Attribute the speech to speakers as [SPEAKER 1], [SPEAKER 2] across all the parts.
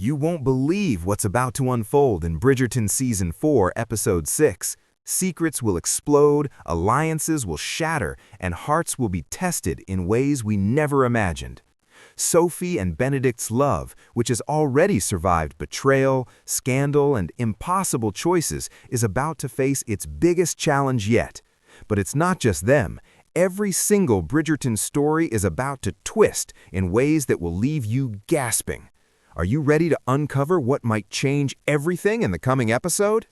[SPEAKER 1] You won't believe what's about to unfold in Bridgerton Season 4, Episode 6. Secrets will explode, alliances will shatter, and hearts will be tested in ways we never imagined. Sophie and Benedict's love, which has already survived betrayal, scandal, and impossible choices, is about to face its biggest challenge yet. But it's not just them. Every single Bridgerton story is about to twist in ways that will leave you gasping. Are you ready to uncover what might change everything in the coming episode?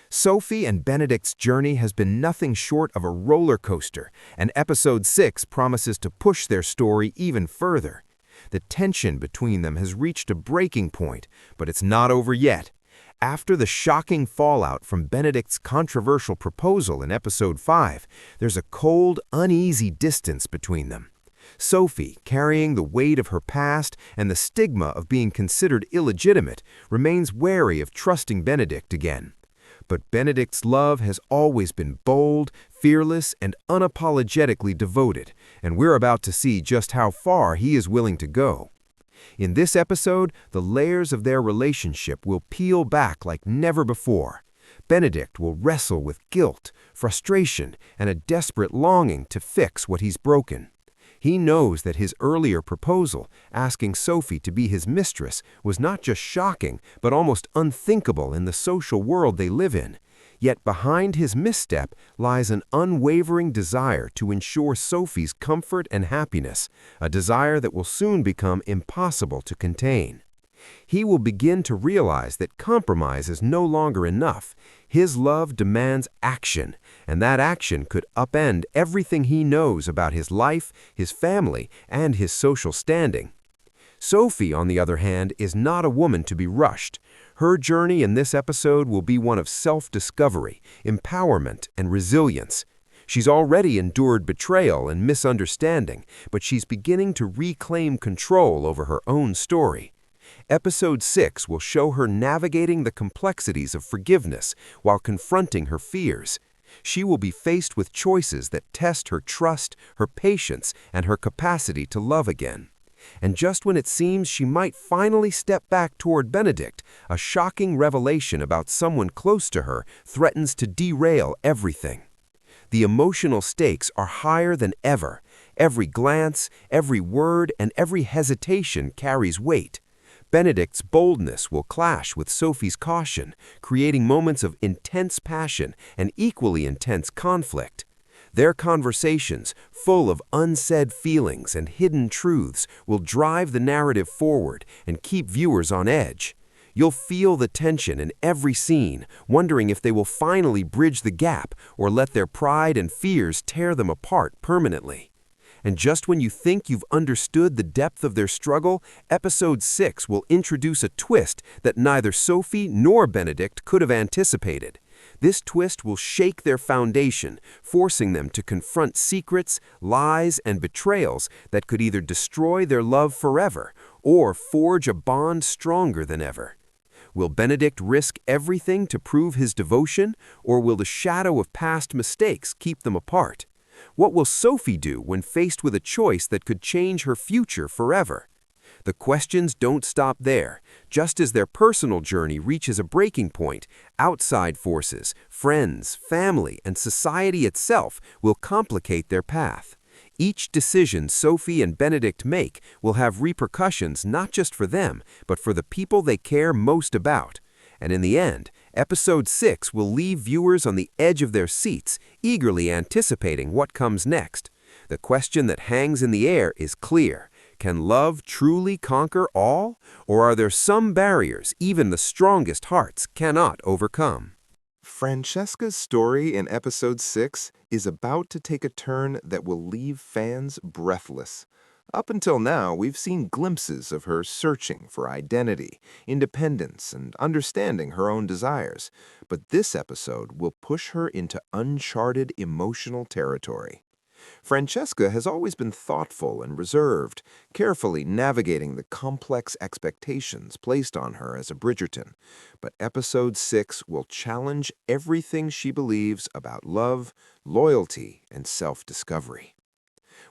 [SPEAKER 1] Sophie and Benedict's journey has been nothing short of a roller coaster, and Episode 6 promises to push their story even further. The tension between them has reached a breaking point, but it's not over yet. After the shocking fallout from Benedict's controversial proposal in Episode 5, there's a cold, uneasy distance between them. Sophie, carrying the weight of her past and the stigma of being considered illegitimate, remains wary of trusting Benedict again. But Benedict's love has always been bold, fearless, and unapologetically devoted, and we're about to see just how far he is willing to go. In this episode, the layers of their relationship will peel back like never before. Benedict will wrestle with guilt, frustration, and a desperate longing to fix what he's broken. He knows that his earlier proposal, asking Sophie to be his mistress, was not just shocking, but almost unthinkable in the social world they live in. Yet behind his misstep lies an unwavering desire to ensure Sophie's comfort and happiness, a desire that will soon become impossible to contain. He will begin to realize that compromise is no longer enough. His love demands action, and that action could upend everything he knows about his life, his family, and his social standing. Sophie, on the other hand, is not a woman to be rushed. Her journey in this episode will be one of self-discovery, empowerment, and resilience. She's already endured betrayal and misunderstanding, but she's beginning to reclaim control over her own story. Episode 6 will show her navigating the complexities of forgiveness while confronting her fears. She will be faced with choices that test her trust, her patience, and her capacity to love again. And just when it seems she might finally step back toward Benedict, a shocking revelation about someone close to her threatens to derail everything. The emotional stakes are higher than ever. Every glance, every word, and every hesitation carries weight. Benedict's boldness will clash with Sophie's caution, creating moments of intense passion and equally intense conflict. Their conversations, full of unsaid feelings and hidden truths, will drive the narrative forward and keep viewers on edge. You'll feel the tension in every scene, wondering if they will finally bridge the gap or let their pride and fears tear them apart permanently. And just when you think you've understood the depth of their struggle, Episode 6 will introduce a twist that neither Sophie nor Benedict could have anticipated. This twist will shake their foundation, forcing them to confront secrets, lies, and betrayals that could either destroy their love forever or forge a bond stronger than ever. Will Benedict risk everything to prove his devotion, or will the shadow of past mistakes keep them apart? What will Sophie do when faced with a choice that could change her future forever? The questions don't stop there. Just as their personal journey reaches a breaking point, outside forces, friends, family, and society itself will complicate their path. Each decision Sophie and Benedict make will have repercussions not just for them, but for the people they care most about. And in the end, Episode 6 will leave viewers on the edge of their seats, eagerly anticipating what comes next. The question that hangs in the air is clear. Can love truly conquer all? Or are there some barriers even the strongest hearts cannot overcome?
[SPEAKER 2] Francesca's story in Episode 6 is about to take a turn that will leave fans breathless. Up until now, we've seen glimpses of her searching for identity, independence, and understanding her own desires. But this episode will push her into uncharted emotional territory. Francesca has always been thoughtful and reserved, carefully navigating the complex expectations placed on her as a Bridgerton. But Episode 6 will challenge everything she believes about love, loyalty, and self-discovery.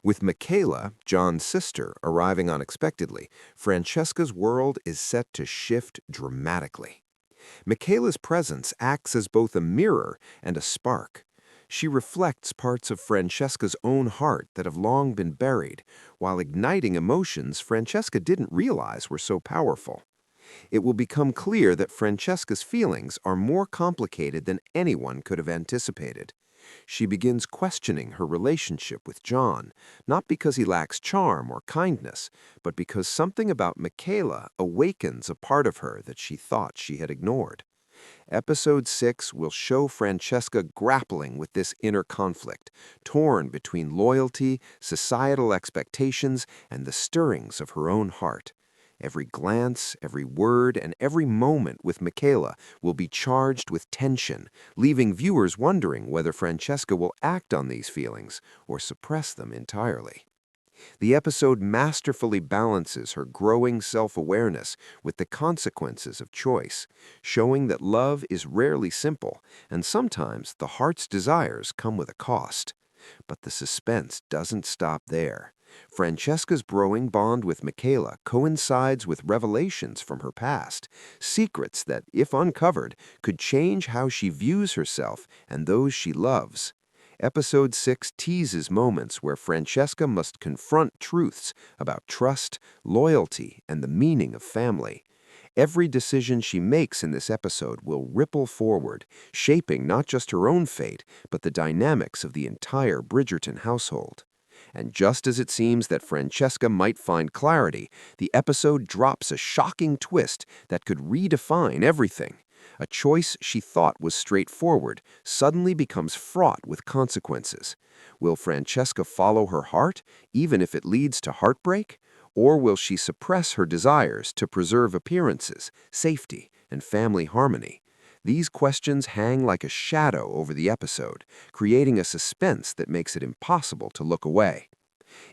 [SPEAKER 2] With Michaela, John's sister, arriving unexpectedly, Francesca's world is set to shift dramatically. Michaela's presence acts as both a mirror and a spark. She reflects parts of Francesca's own heart that have long been buried, while igniting emotions Francesca didn't realize were so powerful. It will become clear that Francesca's feelings are more complicated than anyone could have anticipated. She begins questioning her relationship with John, not because he lacks charm or kindness, but because something about Michaela awakens a part of her that she thought she had ignored. Episode 6 will show Francesca grappling with this inner conflict, torn between loyalty, societal expectations, and the stirrings of her own heart. Every glance, every word, and every moment with Michaela will be charged with tension, leaving viewers wondering whether Francesca will act on these feelings or suppress them entirely. The episode masterfully balances her growing self-awareness with the consequences of choice, showing that love is rarely simple, and sometimes the heart's desires come with a cost. But the suspense doesn't stop there. Francesca's growing bond with Michaela coincides with revelations from her past, secrets that, if uncovered, could change how she views herself and those she loves. Episode 6 teases moments where Francesca must confront truths about trust, loyalty, and the meaning of family. Every decision she makes in this episode will ripple forward, shaping not just her own fate, but the dynamics of the entire Bridgerton household. And just as it seems that Francesca might find clarity, the episode drops a shocking twist that could redefine everything. A choice she thought was straightforward suddenly becomes fraught with consequences. Will Francesca follow her heart, even if it leads to heartbreak? Or will she suppress her desires to preserve appearances, safety, and family harmony? These questions hang like a shadow over the episode, creating a suspense that makes it impossible to look away.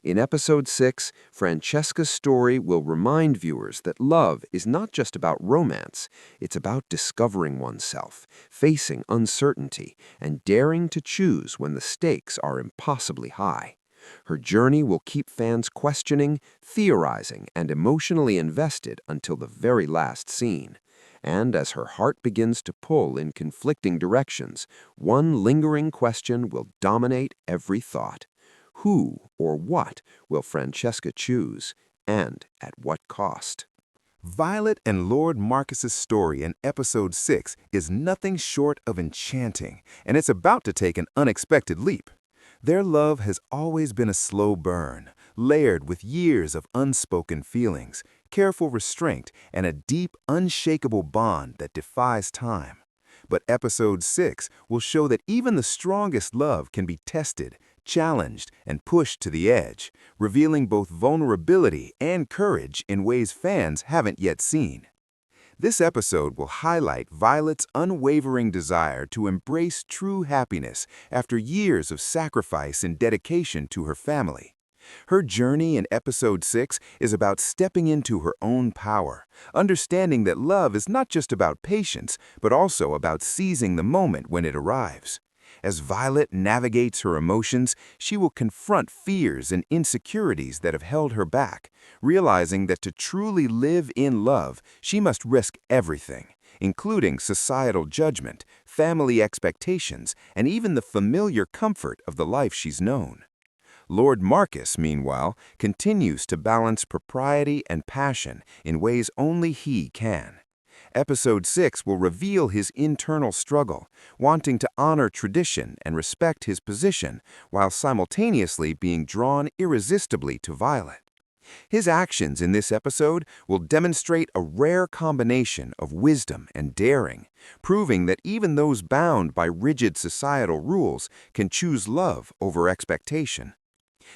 [SPEAKER 2] In Episode 6, Francesca's story will remind viewers that love is not just about romance, it's about discovering oneself, facing uncertainty, and daring to choose when the stakes are impossibly high. Her journey will keep fans questioning, theorizing, and emotionally invested until the very last scene. And as her heart begins to pull in conflicting directions, one lingering question will dominate every thought. Who or what will Francesca choose, and at what cost?
[SPEAKER 1] Violet and Lord Marcus's story in Episode 6 is nothing short of enchanting, and it's about to take an unexpected leap. Their love has always been a slow burn, layered with years of unspoken feelings, careful restraint, and a deep, unshakable bond that defies time. But Episode 6 will show that even the strongest love can be tested, challenged, and pushed to the edge, revealing both vulnerability and courage in ways fans haven't yet seen. This episode will highlight Violet's unwavering desire to embrace true happiness after years of sacrifice and dedication to her family. Her journey in Episode 6 is about stepping into her own power, understanding that love is not just about patience, but also about seizing the moment when it arrives. As Violet navigates her emotions, she will confront fears and insecurities that have held her back, realizing that to truly live in love, she must risk everything, including societal judgment, family expectations, and even the familiar comfort of the life she's known. Lord Marcus, meanwhile, continues to balance propriety and passion in ways only he can. Episode 6 will reveal his internal struggle, wanting to honor tradition and respect his position, while simultaneously being drawn irresistibly to Violet. His actions in this episode will demonstrate a rare combination of wisdom and daring, proving that even those bound by rigid societal rules can choose love over expectation.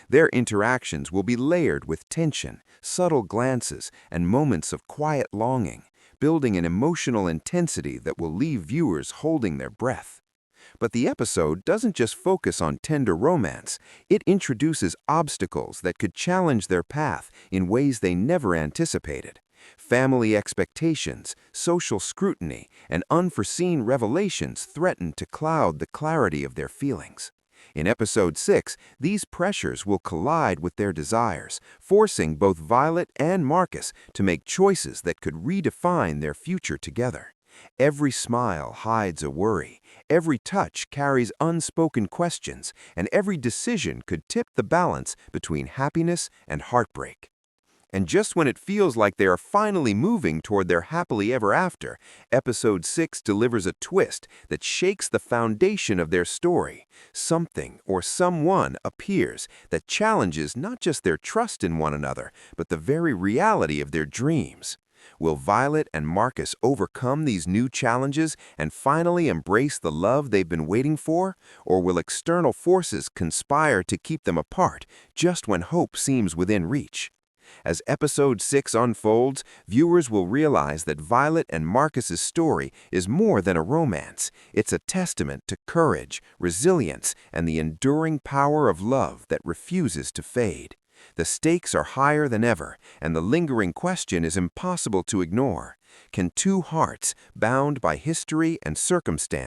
[SPEAKER 1] Their interactions will be layered with tension, subtle glances, and moments of quiet longing, building an emotional intensity that will leave viewers holding their breath. But the episode doesn't just focus on tender romance, it introduces obstacles that could challenge their path in ways they never anticipated. Family expectations, social scrutiny, and unforeseen revelations threaten to cloud the clarity of their feelings.
[SPEAKER 2] In episode 6, these pressures will collide with their desires, forcing both Violet and Marcus to make choices that could redefine their future together. Every smile hides a worry, every touch carries unspoken questions, and every decision could tip the balance between happiness and heartbreak. And just when it feels like they are finally moving toward their happily ever after, episode 6 delivers a twist that shakes the foundation of their story. Something or someone appears that challenges not just their trust in one another, but the very reality of their dreams. Will Violet and Marcus overcome these new challenges and finally embrace the love they've been waiting for? Or will external forces conspire to keep them apart just when hope seems within reach? As episode 6 unfolds, viewers will realize that Violet and Marcus's story is more than a romance. It's a testament to courage, resilience, and the enduring power of love that refuses to fade. The stakes are higher than ever, and the lingering question is impossible to ignore. Can two hearts, bound by history and circumstance,